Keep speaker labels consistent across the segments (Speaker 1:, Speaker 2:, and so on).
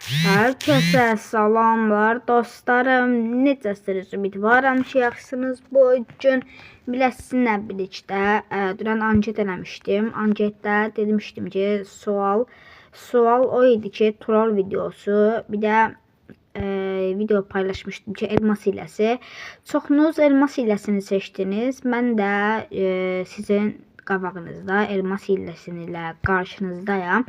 Speaker 1: Herkese salamlar dostlarım. Necəsiniz? Ümidvaram ki, yaxşısınız. Bu gün sizinlə birlikdə dünən anket eləmişdim. Anketdə demişdim ki, sual o idi ki, troll videosu, bir də video paylaşmışdım ki, elmas hiləsi. Çoxunuz elmas hiləsini seçdiniz. Mən də sizin qabağınızda elmas hiləsini ilə qarşınızdayım.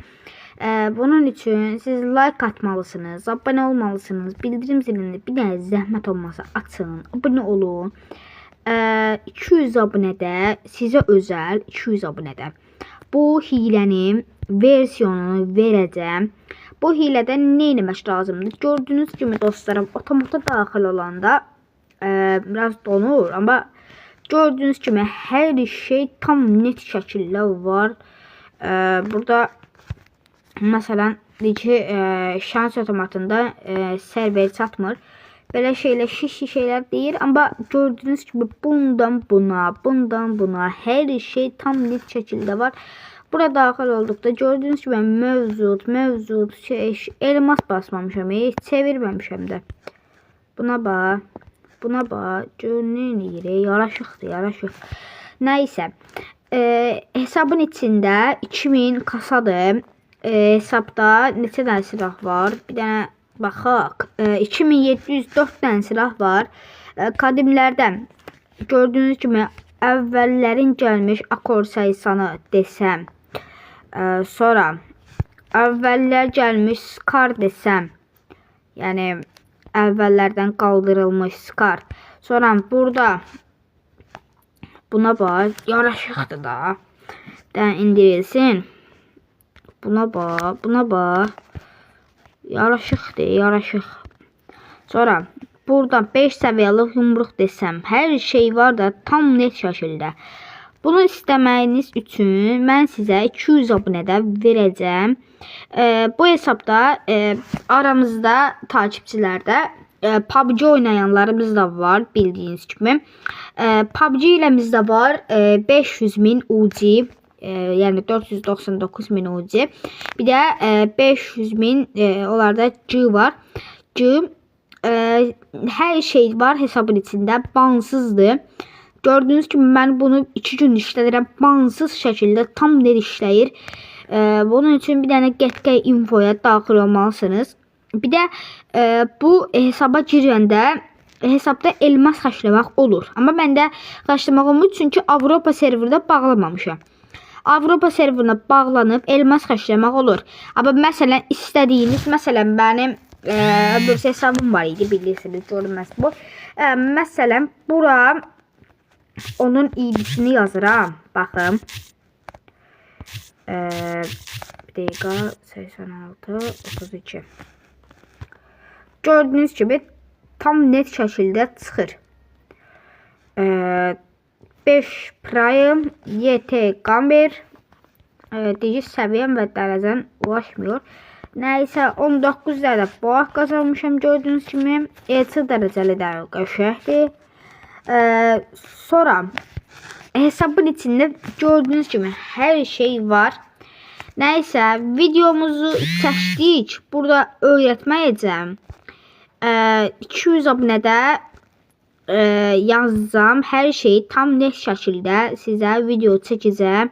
Speaker 1: Bunun için siz like atmalısınız, abone olmalısınız, bildirim zilini bir de zəhmət olmasa açın, abone olun. 200 abonede size özel 200 abonede bu hilənin versiyonunu verəcəm. Bu hilədə nə etmək lazımdır? Gördüğünüz gibi dostlarım, otomata daxil olanda biraz donur, ama gördüğünüz gibi her şey tam net şəkildə var. Burada mesela şans otomatında server çatmır. Böyle şeyler değil, ama gördüğünüz gibi bundan buna her şey tam net şekilde var. Burada daxil olduqda gördüğünüz gibi mevcut elmas basmamışam, hiç çevirməmişəm də. Buna bax, görünür, yaraşıqdır. Neyse, hesabın içində 2000 kasadır. Hesabda neçə dənə silah var? Bir dənə baxaq. 2704 dənə silah var. Kadimlərdən gördüğünüz kimi əvvəllərin gəlmiş akor sayısını desəm, sonra əvvəllər gəlmiş skar desəm, yəni əvvəllərdən qaldırılmış skar. Sonra burada buna bax, yaraşıqdır da. İndirilsin. Buna bax. Yaraşıq. Sonra buradan 5 səviyyəlik yumruq desəm, hər şey var da tam net şəkildə. Bunu istəməyiniz üçün mən sizə 200 abunədə verəcəm. Bu hesabda aramızda takipçilərdə PUBG oynayanlarımız da var, bildiyiniz kimi. PUBG iləmizdə var 500.000 UC. Yani 499.000 UC. Bir de 500.000 onlarda G var. G her şey var hesabın içinde. Bansızdır. Gördüğünüz gibi ben bunu 2 gün işlədirəm. Bansız şəkildə tam net işləyir. Bunun için bir dənə get infoya daxil olmalısınız. Bir de bu hesaba girəndə hesabda elmas xərcləmək olur. Amma məndə xərcləmək olmur, çünki Avropa serverdə bağlamamışam. Avropa serverına bağlanıp elmas xərcləmək olur. Ama məsələn istədiyiniz, məsələn mənim bir hesabım var idi, bilirsiniz, görünməz bu. Məsələn bura onun ID'sini yazıram. Baxın. Bir dəqiqə 86 32. Gördüğünüz gibi tam net şəkildə çıxır. 5 Prime YT Gamber digit səviyyəm və dərəcən ulaşmıyor. Nəysə 19 dərəcə boğaq qazanmışam, gördüğünüz kimi. EC dərəcəli də qəşəkdir. Sonra hesabın içində gördüğünüz kimi hər şey var. Nəysə videomuzu çəkdik. Burada öyrətməyəcəm. 200 abunədə yazacağım her şeyi tam net şəkildə sizə video çəkəcəm.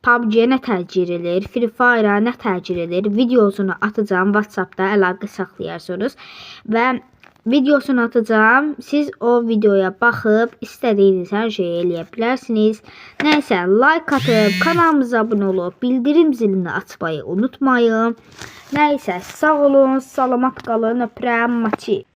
Speaker 1: PUBG-yə nə tərcih edilir, Free Fire-a nə tərcih edilir, videosunu atacağım. WhatsApp-da əlaqə saxlayarsınız və videosunu atacağım. Siz o videoya baxıb istədiyiniz hər şeyi eləyə bilərsiniz. Nəysə, like atıb kanalımıza abunə olub bildirim zilini açmayı unutmayın. Nəysə, sağ olun, salamat qalın, öpürəm, maçı.